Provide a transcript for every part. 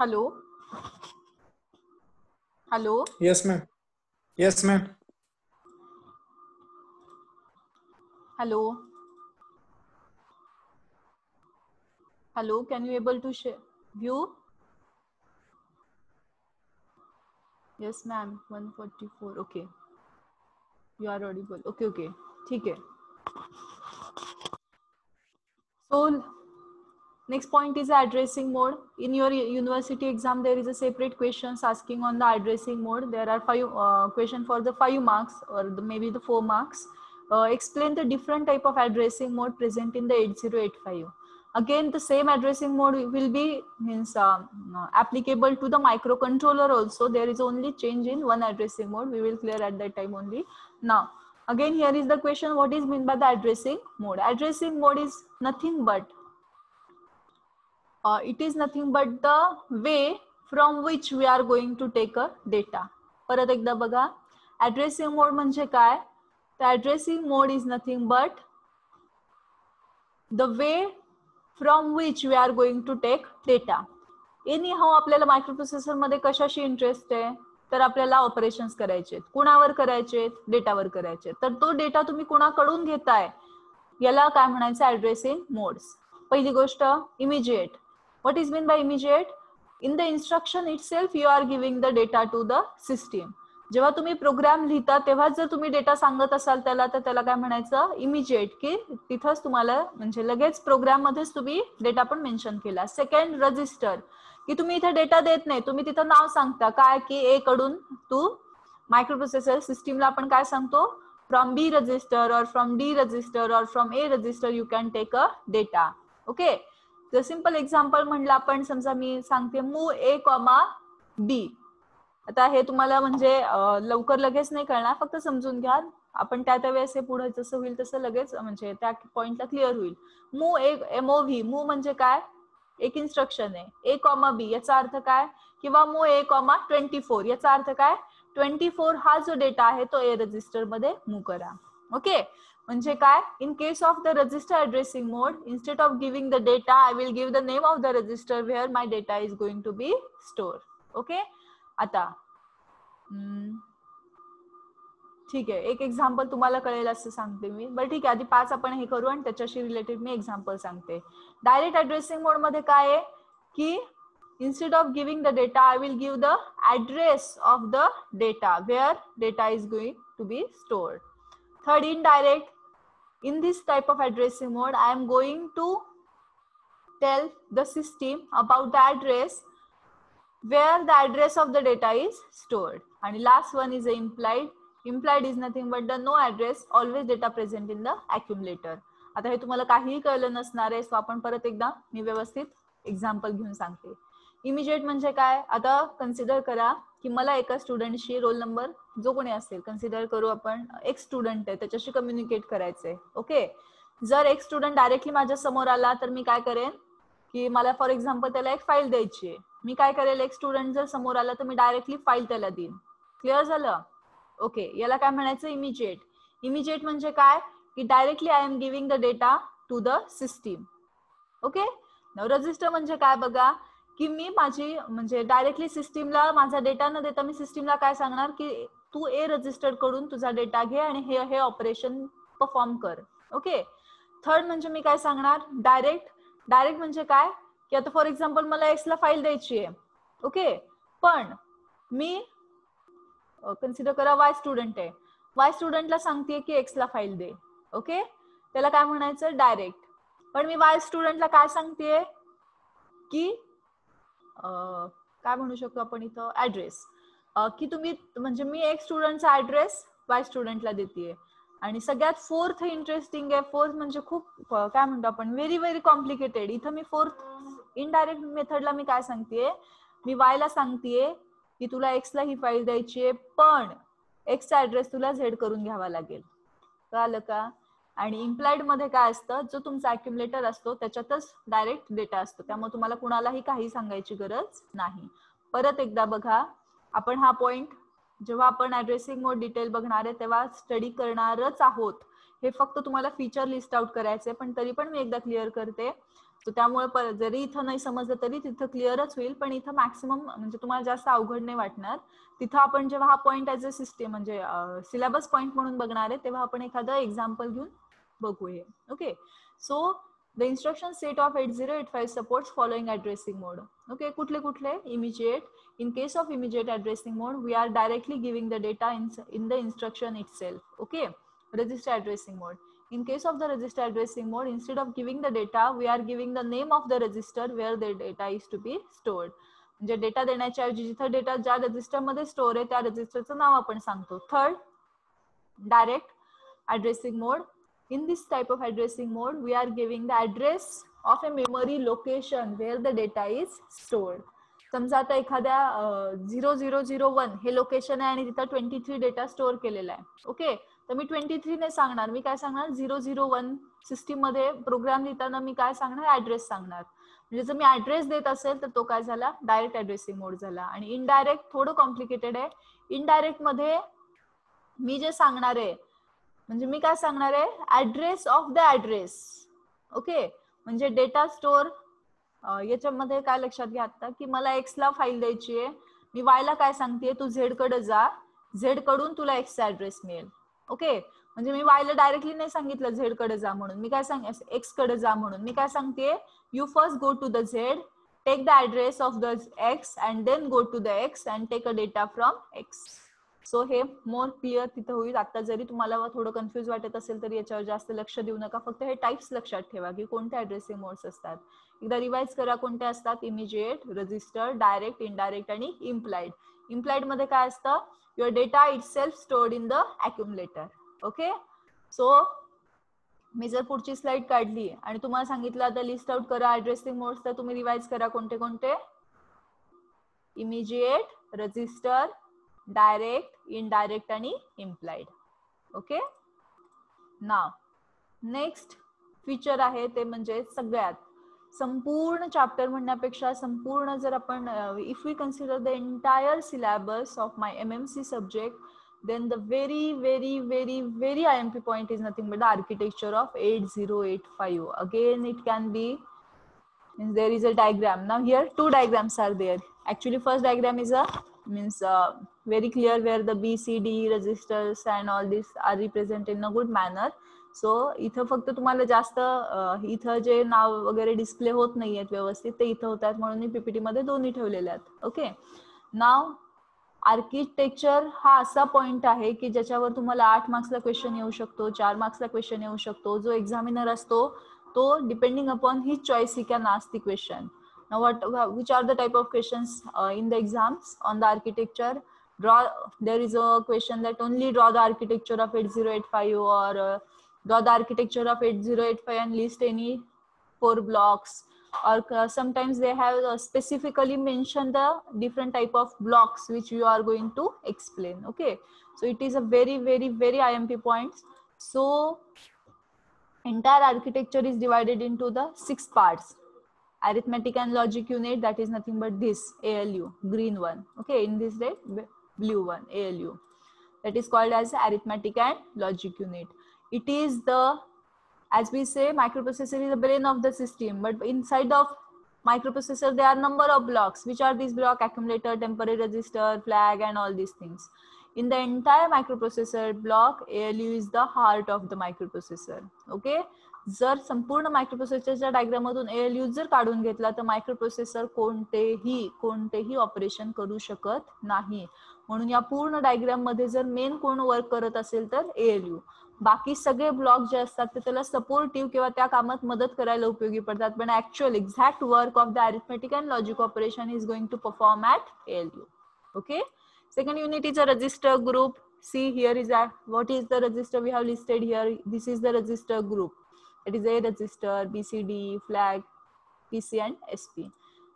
Hello hello Yes, ma'am. Yes, ma'am. Hello hello can you able to view? Yes ma'am 144 okay you are audible okay okay ठीक है. So next point is addressing mode. In your university exam there is a separate questions asking on the addressing mode. There are 5 question for the 5 marks or maybe the 4 marks. Explain the different type of addressing mode present in the 8085. Again the same addressing mode will be applicable to the microcontroller also. There is only change in one addressing mode. We will clear at that time only. Now again here is the question, what is meant by the addressing mode? Addressing mode is nothing but it is nothing but the way from which we are going to take a data. परत एकदा बघा, addressing mode म्हणजे काय? The addressing mode is nothing but the way from which we are going to take data. Anyhow आपल्याला microprocessor मध्ये कशाशी interest आहे? तर आपल्याला ऑपरेशन्स करायचे, कुणावर करायचे? डेटावर करायचे. तर तो डेटा तुम्ही कुणाकडून घेताय याला काय म्हणायचं? Addressing modes. पहिली गोष्ट immediate. What is meant by immediate? In the instruction itself you are giving the data to the system. जेव्हा तुम्ही प्रोग्राम लिहिता तेव्हा जर तुम्ही डेटा सांगत असाल त्याला, तर त्याला काय म्हणायचं? इमिजिएट, की तिथंच तुम्हाला म्हणजे लगेच प्रोग्राम मध्येच तुम्ही डेटा पण मेन्शन केला. सेकंड रजिस्टर, की तुम्ही इथे डेटा देत नाही, तुम्ही तिथं नाव सांगता काय, की ए कडून तू मायक्रोप्रोसेसर सिस्टीमला आपण काय सांगतो? फ्रॉम बी रजिस्टर और फ्रॉम डी रजिस्टर और from A register you can take a data. Okay, तर सिंपल एक्झाम्पल म्हणलं आपण, समजा मी सांगते मूव ए कॉमा बी. आता हे तुम्हाला म्हणजे लवकर लगेच नाही कळणार, फक्त समजून घ्या. आपण त्या वेळेस हे पुढे जसं होईल तसं लगेच म्हणजे त्या पॉइंटला क्लिअर होईल. मूव ए एमओव्ही, मूव म्हणजे काय? एक इन्स्ट्रक्शन आहे. ए कॉमा बी याचा अर्थ काय? किंवा मूव ए कॉमा 24 याचा अर्थ काय? 24 हा जो डेटा आहे तो ए रजिस्टर मध्ये मूव करा. ओके, म्हणजे काय? In case of the register addressing mode, instead of giving the data I will give the name of the register where my data is going to be store. Okay, आता ठीक आहे, एक example तुम्हाला कळेल असं सांगते मी. बरं ठीक आहे, आधी 5 आपण हे करू आणि त्याच्याशी रिलेटेड मी एक्झाम्पल सांगते. डायरेक्ट ऍड्रेसिंग मोड मध्ये काय आहे, की instead of giving the data I will give the address of the data where data is going to be stored. Third, indirect. In this type of addressing mode I am going to tell the system about the address where the address of the data is stored. And last one is implied. Implied is nothing but the no address always data present in the accumulator. आता हे तुम्हाला काहीही कळलं नसणार आहे, so आपण परत एकदा मी व्यवस्थित एक्झाम्पल घेऊन सांगते. इमिजिएट म्हणजे काय? आता कन्सिडर करा की मला एका स्टुडंटशी, रोल नंबर जो कोणी असेल कन्सिडर करू आपण, एक स्टुडंट आहे, त्याच्याशी कम्युनिकेट करायचंय. ओके, जर एक स्टुडंट डायरेक्टली माझ्या समोर आला तर मी काय करेन, की मला फॉर एक्झाम्पल त्याला एक फाईल द्यायची आहे. मी काय करेल, एक स्टुडंट जर समोर आला तर मी डायरेक्टली फाईल त्याला देईन. क्लिअर झालं? ओके, याला काय म्हणायचं? इमिजिएट. इमिजिएट म्हणजे काय, की directly I am giving the data to the system. Okay, register म्हणजे काय बघा, की मी माझी म्हणजे डायरेक्टली सिस्टीमला माझा डेटा न देता मी सिस्टीमला काय सांगणार, की तू ए रजिस्टर कडून तुझा डेटा घे आणि हे ऑपरेशन परफॉर्म कर. ओके, थर्ड म्हणजे मी काय सांगणार, डायरेक्ट. डायरेक्ट म्हणजे काय, की आता फॉर एक्झाम्पल मला एक्स ला फाईल द्यायची आहे. ओके, पण मी कन्सिडर करा वाय स्टुडंट आहे, वाय स्टुडंटला सांगते की एक्स ला फाईल दे. ओके, त्याला काय म्हणायचं? डायरेक्ट. पण मी वाय स्टुडंटला काय सांगतेय, की काय म्हणू शकतो आपण इथं, ऍड्रेस, की तुम्ही म्हणजे मी एक स्टुडंटचा ऍड्रेस वाय स्टुडंटला देतेय. आणि सगळ्यात फोर्थ इंटरेस्टिंग आहे, फोर्थ म्हणजे खूप काय म्हणतो आपण, व्हेरी व्हेरी कॉम्प्लिकेटेड. इथं मी फोर्थ इनडायरेक्ट मेथडला मी काय सांगतेय, मी वाय ला सांगतेय की तुला एक्स ला ही फाईल द्यायची आहे, पण एक्सचा ऍड्रेस तुला झेड करून घ्यावा लागेल. कळलं का? आणि इम्प्लाइड मध्ये काय असतं, जो तुमचा अक्युमुलेटर असतो त्याच्यातच डायरेक्ट डेटा असतो, त्यामुळे तुम्हाला कुणालाही काही सांगायची गरज नाही. परत एकदा बघा, आपण हा पॉइंट जेव्हा आपण ऍड्रेसिंग मोड डिटेल बघणार आहे तेव्हा स्टडी करणारच आहोत. हे फक्त तुम्हाला फीचर लिस्ट आउट करायचे, पण तरी पण मी एकदा क्लिअर करते. सो त्यामुळे जरी इथं नाही समजलं तरी तिथं क्लिअरच होईल, पण इथं मॅक्सिमम म्हणजे तुम्हाला जास्त अवघड नाही वाटणार. तिथं आपण जेव्हा हा पॉइंट ऍज अ सिस्टम म्हणजे सिलेबस पॉइंट म्हणून बघणार आहे तेव्हा आपण एखादं एक्झाम्पल घेऊन बघू हे. Okay, so the instruction set of 8085 supports following addressing mode. Okay, कुठले immediate. In case of immediate addressing mode, we are directly giving the data in the instruction itself. Okay, register addressing mode. In case of the register addressing mode, instead of giving the data, we are giving the name of the register where the data is to be stored. म्हणजे data देण्याच्या ऐवजी जिथं data ज्या register मध्ये store आहे त्या रजिस्टरचं नाव आपण सांगतो. Third, direct addressing mode. In this type of addressing mode, we are giving the address of a memory location where the data is stored. समजा आता एखाद्या 0001 हे लोकेशन आहे आणि तिथं 23 डेटा स्टोअर केलेला आहे. ओके, तर मी 23 ने सांगणार, मी काय सांगणार 001 सिस्टीम मध्ये प्रोग्राम लिहिताना मी काय सांगणार ऍड्रेस सांगणार. म्हणजे जर मी ऍड्रेस देत असेल तर तो काय झाला डायरेक्ट ऍड्रेसिंग मोड झाला. आणि इनडायरेक्ट थोडं कॉम्प्लिकेटेड आहे. इनडायरेक्ट मध्ये मी जे सांगणार आहे म्हणजे मी काय सांगणार आहे address of the address. Okay, म्हणजे डेटा स्टोअर याच्यामध्ये काय लक्षात घ्या आता की मला एक्स ला फाईल द्यायची आहे, मी वाय ला काय सांगते तू झेड कडे जा, झेड कडून तुला एक्स चा ऍड्रेस मिळेल. ओके, म्हणजे मी वाय ला डायरेक्टली नाही सांगितलं झेड कडे जा म्हणून, मी काय सांग एक्स कडे जा म्हणून. मी काय सांगते you first go to the Z, take the address of the X and then go to the X and take a data from X. So हे मोर क्लिअर तिथं होईल. आता जरी तुम्हाला थोडं कन्फ्युज वाटत असेल तरी याच्यावर जास्त लक्ष देऊ नका, फक्त हे टाइप्स लक्षात ठेवा की कोणते ऍड्रेसिंग मोड्स असतात. एकदा रिवाइज करा कोणते असतात, इमिजिएट, रजिस्टर, डायरेक्ट, इनडायरेक्ट आणि इम्प्लाइड. इम्प्लाइड मध्ये काय असतं your data itself stored in the accumulator. Okay, so मी जर पुढची स्लाइड काढली आणि तुम्हाला सांगितलं आता लिस्ट आउट करा ऍड्रेसिंग मोड्स, तर तुम्ही रिवाइज करा कोणते कोणते, इमिजिएट, रजिस्टर, डायरेक्ट, इनडायरेक्ट आणि इम्प्लाइड. ओके, नाव नेक्स्ट फीचर आहे ते म्हणजे सगळ्यात संपूर्ण चॅप्टर म्हणण्यापेक्षा संपूर्ण जर आपण if we consider the entire syllabus of my MMC subject, then the very IMP point is nothing but the architecture of 8085. Again it can be, means there is a diagram. Now here two diagrams are there. Actually first diagram is a very clear where the BCD registers and all this are represented in a good manner. So इथं फक्त तुम्हाला जास्त इथं जे नाव वगैरे display होत नाहीयेत व्यवस्थित ते इथं होतात म्हणून मी पीपीटी मध्ये दोन्ही ठेवलेले आहेत. ओके, नाव आर्किटेक्चर हा असा पॉइंट आहे की ज्याच्यावर तुम्हाला 8 मार्क्सला क्वेश्चन येऊ शकतो, 4 मार्क्सला क्वेश्चन येऊ शकतो. जो एक्झामिनर असतो तो depending upon his choice he can ask the question. Now which are the type of questions in the exams on the architecture? There is a question that only draw the architecture of 8085 or draw the architecture of 8085 and list any 4 blocks, or sometimes they have specifically mentioned the different type of blocks which you are going to explain. Okay, so it is a very IMP points. So entire architecture is divided into the 6 parts. Arithmetic and logic unit, that is nothing but this ALU, green one. Okay, in this red, blue one, ALU, that is called as arithmetic and logic unit. It is the, as we say, microprocessor is the brain of the system, but inside of microprocessor there are number of blocks. Which are these blocks? Accumulator, temporary register, flag and all these things. In the entire microprocessor block, ALU is the heart of the microprocessor. Okay, जर संपूर्ण मायक्रोप्रोसेसरच्या diagram मधून ALU जर काढून घेतला तर microprocessor कोणतेही operation करू शकत नाही. म्हणून या पूर्ण डायग्राम मध्ये जर मेन कोण वर्क करत असेल तर ALU. बाकी सगळे ब्लॉक जे असतात ते त्याला सपोर्टिव्ह किंवा त्या कामात मदत करायला उपयोगी पडतात, पण actual exact work of the arithmetic and logic operation is going to perform at ALU. Okay, second unit is a register group. See here is what is the register we have listed here. This is the register group. It is A register, BCD, flag, PC and SP.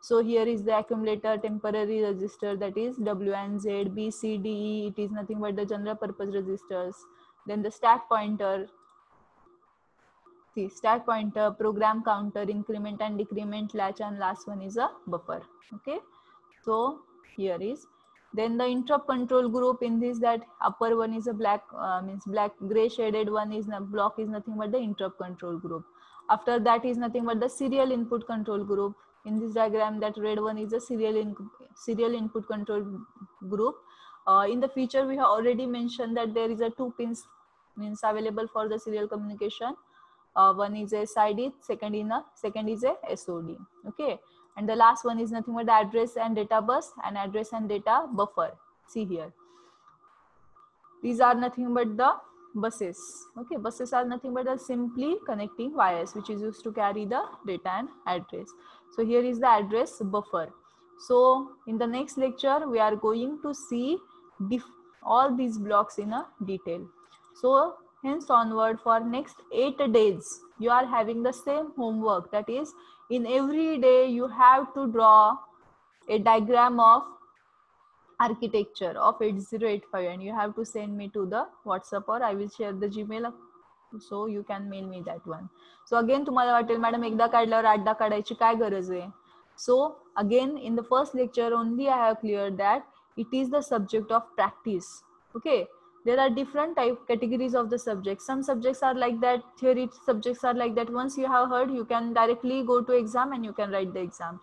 So here is the accumulator, temporary register, that is W and Z, B, C, D, E. It is nothing but the general purpose registers. Then the stack pointer. See, stack pointer, program counter, increment and decrement latch, and last one is a buffer. Okay, so here is Then the interrupt control group, in this that upper one is a black, means black gray shaded one is block is nothing but the interrupt control group. After that is nothing but the serial input control group. In this diagram, that red one is a serial input control group. In the feature, we have already mentioned that there is a 2 pins means available for the serial communication. One is a SID, second is a SOD. Okay, and the last one is nothing but the address and data bus and address and data buffer. See here, these are nothing but the buses. Okay, buses are nothing but the simply connecting wires which is used to carry the data and address. So here is the address buffer. So in the next lecture, we are going to see all these blocks in a detail. So hence onward, for next 8 days, you are having the same homework. That is, in every day you have to draw a diagram of architecture of 8085, and you have to send me to the WhatsApp, or I will share the Gmail, so you can mail me that one. So again तुम्हाला वाटेल madam एकदा काढल्यावर आठदा काढायची काय गरज आहे. So again, in the first lecture only I have cleared that it is the subject of practice. Okay, there are different categories of the subjects. Some subjects are like that, theory subjects are like that. Once you have heard, you can directly go to exam and you can write the exam.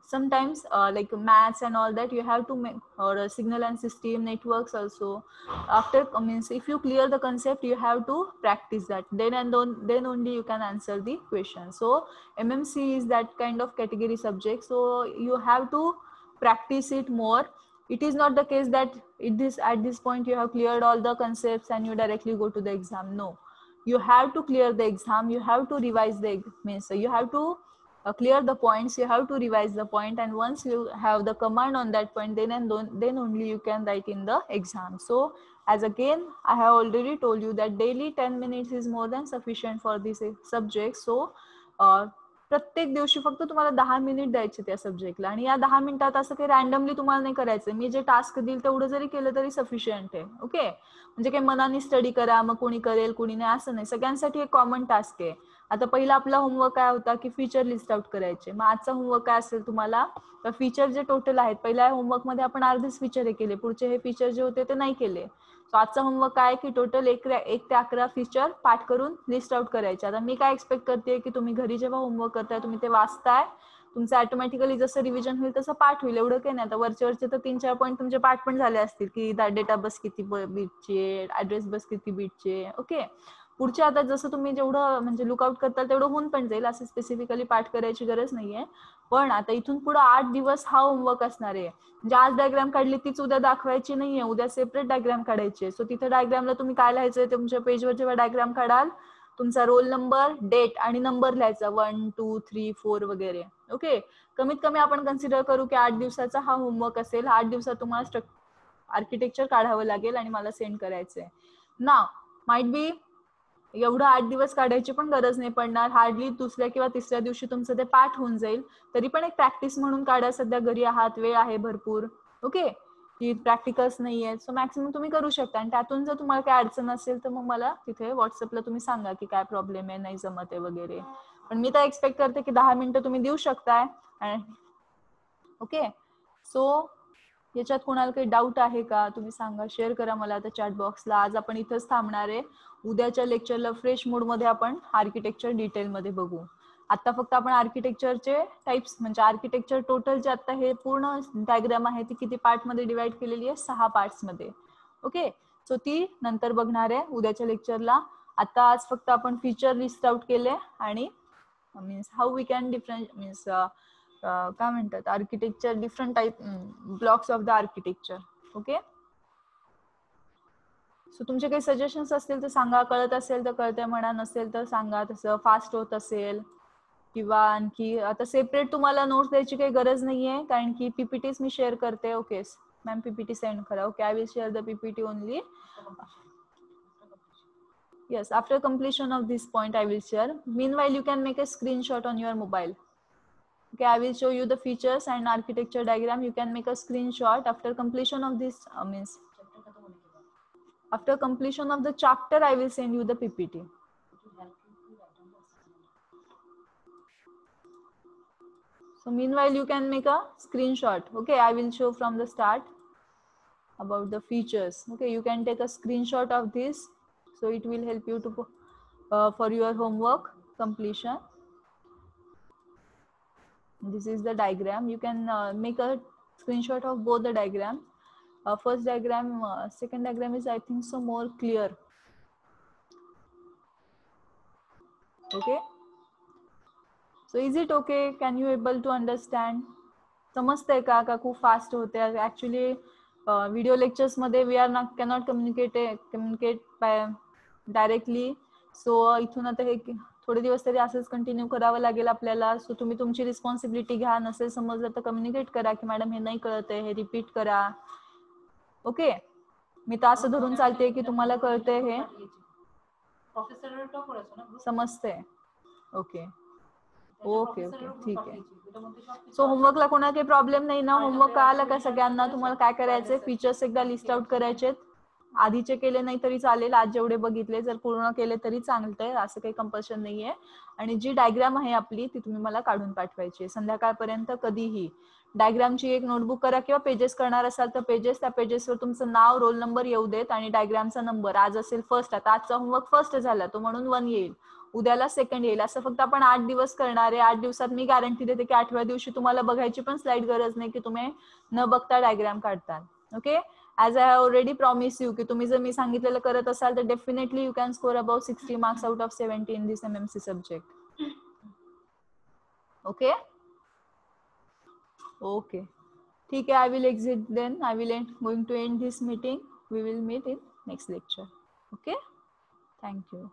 Sometimes like maths and all that, you have to make, or signal and system networks also. After means if you clear the concept, you have to practice that, then only you can answer the question. So MMC is that kind of category subject, so you have to practice it more. It is not the case that at this point you have cleared all the concepts and you directly go to the exam. No, you have to clear the exam, you have to revise the means you have to clear the points, you have to revise the point, and once you have the command on that point, then only you can write in the exam. So as again I have already told you that daily 10 minutes is more than sufficient for this subject. So प्रत्येक दिवशी फक्त तुम्हाला 10 minute द्यायचे त्या सब्जेक्टला, आणि या 10 मिनिटात असं काही रॅन्डमली तुम्हाला नाही करायचं. मी जे टास्क देईल तेवढं जरी केलं तरी सफिशियंट आहे. ओके, म्हणजे काही मनाने स्टडी करा मग कोणी करेल कोणी नाही असं नाही, सगळ्यांसाठी एक कॉमन टास्क आहे. आता पहिला आपला होमवर्क काय होता की फीचर लिस्ट आउट करायचे. मग आजचा होमवर्क काय असेल तुम्हाला, फीचर जे टोटल आहेत, पहिल्या होमवर्क मध्ये आपण अर्धेच फीचर हे केले, पुढचे हे फीचर जे होते ते नाही केले. सो आजचा होमवर्क काय की टोटल 1 ते 11 फीचर पाठ करून लिस्ट आउट करायचे. आता मी काय एक्सपेक्ट करते की तुम्ही घरी जेव्हा होमवर्क करताय तुम्ही ते वाचताय, तुमचं ऑटोमॅटिकली जसं रिव्हिजन होईल तसं पाठ होईल. एवढं काही नाही. आता वरचे तर 3-4 पॉईंट तुमचे पाठ पण झाले असतील की डेटा बस किती बीटचे, ऍड्रेस बस किती बीटचे. ओके, पुढच्या आता जसं तुम्ही जेवढं म्हणजे लुकआउट करताल तेवढं होऊन पण जाईल, असं स्पेसिफिकली पाठ करायची गरज नाहीये. पण आता इथून पुढे 8 दिवस हा होमवर्क असणार आहे. म्हणजे आज डायग्राम काढली तीच उद्या दाखवायची नाहीये, उद्या सेपरेट डायग्राम काढायचे. सो तिथे डायग्रामला तुम्ही काय लिहायचंय, तुमच्या पेजवर जेव्हा डायग्राम काढाल तुमचा रोल नंबर, डेट आणि नंबर लिहायचा 1, 2, 3, 4 वगैरे. ओके, कमीत कमी आपण कन्सिडर करू की 8 दिवसाचा हा होमवर्क असेल. 8 दिवसात तुम्हाला आर्किटेक्चर काढावं लागेल आणि मला सेंड करायचंय ना. माइट बी एवढं 8 दिवस काढायची पण गरज नाही पडणार, हार्डली दुसऱ्या किंवा तिसऱ्या दिवशी तुमचं ते पाठ होऊन जाईल. तरी पण एक प्रॅक्टिस म्हणून काढा. सध्या घरी आहात, वेळ आहे भरपूर. ओके, की प्रॅक्टिकल्स नाहीये, सो मॅक्सिमम तुम्ही करू शकता. आणि त्यातून जर तुम्हाला काय अडचण असेल तर मग मला तिथे व्हॉट्सअपला तुम्ही सांगा की काय प्रॉब्लेम आहे, नाही जमत आहे वगैरे. पण मी तर एक्सपेक्ट करते की 10 मिनिटं तुम्ही देऊ शकताय. ओके, सो याच्यात कोणाला काही डाऊट आहे का तुम्ही सांगा, शेअर करा मला आता चॅट बॉक्सला. आज आपण इथंच थांबणार आहे. उद्याच्या लेक्चरला फ्रेश मोड मध्ये आपण आर्किटेक्चर डिटेल मध्ये बघू. आता फक्त आपण आर्किटेक्चरचे टाइप्स म्हणजे आर्किटेक्चर टोटल जे आता हे पूर्ण डायग्राम आहे ती किती पार्ट मध्ये डिवाइड केलेली आहे, 6 पार्ट्स मध्ये. ओके, सो ती नंतर बघणार आहे उद्याच्या लेक्चरला. आता आज फक्त आपण फीचर लिस्ट आउट केले आणि means how we can different means काय म्हणतात architecture different type blocks of the architecture. Okay, so तुमचे काही सजेशन्स असतील तर सांगा, कळत असेल तर कळतंय म्हणा, नसेल तर सांगा, तसं फास्ट होत असेल किंवा आणखी. आता सेपरेट तुम्हाला नोट्स द्यायची काही गरज नाहीये कारण की पीपीटीज मी शेअर करते. ओके मॅम, पीपीटी सेंड करा. Okay, I will share the PPT only. Yes, after completion of this point I will share. Meanwhile you can make a screenshot on your mobile. Okay, I will show you the features and architecture diagram. You can make a screenshot after completion of this means after completion of the chapter I will send you the PPT. So meanwhile you can make a screenshot. Okay, I will show from the start. about the features. Okay, you can take a screenshot of this, so it will help you to for your homework completion. This is the diagram. You can make a screenshot of both the diagrams. First diagram, second diagram is, I think so, more clear. Okay, so is it okay? Can you able to understand? समजतंय का खूप fast होते? Actually video lectures मध्ये we are cannot communicate directly. So इथून आता हे थोडे दिवस तरी असंच कंटिन्यू करावं लागेल आपल्याला. सो तुम्ही तुमची रिस्पॉन्सिबिलिटी घ्या. नसेल समजलं तर कम्युनिकेट करा की मॅडम हे नाही कळतंय, हे रिपीट करा. ओके, मी तर असं धरून चालते की तुम्हाला कळतंय, हे समजतंय. ओके ओके ओके, ठीक आहे. सो होमवर्कला कोणाला काही प्रॉब्लेम नाही ना? होमवर्क कळाला का सगळ्यांना? तुम्हाला काय करायचंय, फीचर्स एकदा लिस्ट आउट करायचे. आधीचे केले नाही तरी चालेल, आज जेवढे बघितले जर पूर्ण केले तरी चालतंय, असं काही कंपल्शन नाहीये. आणि जी डायग्राम आहे आपली ती तुम्ही मला काढून पाठवायची संध्याकाळपर्यंत कधीही. डायग्रामची एक नोटबुक करा किंवा पेजेस करणार असाल तर पेजेस, त्या पेजेसवर तुमचं नाव, रोल नंबर येऊ देत आणि डायग्रामचा नंबर. आज असेल फर्स्ट, आता आजचा होमवर्क फर्स्ट झाला तो म्हणून 1 येईल, उद्याला सेकंड येईल. असं फक्त आपण 8 दिवस करणार आहे. 8 दिवसात मी गॅरंटी देते की 8व्या दिवशी तुम्हाला बघायची पण स्लाइड गरज नाही की तुम्ही न बघता डायग्राम काढताल. Okay, as I have already promise you की तुम्ही जर मी सांगितलेलं करत असाल तर definitely you can score about 60 marks out of 70 in this MMC subject. Okay okay, ठीक आहे. I will exit then. I will going to end this meeting. We will meet in next lecture. Okay, thank you.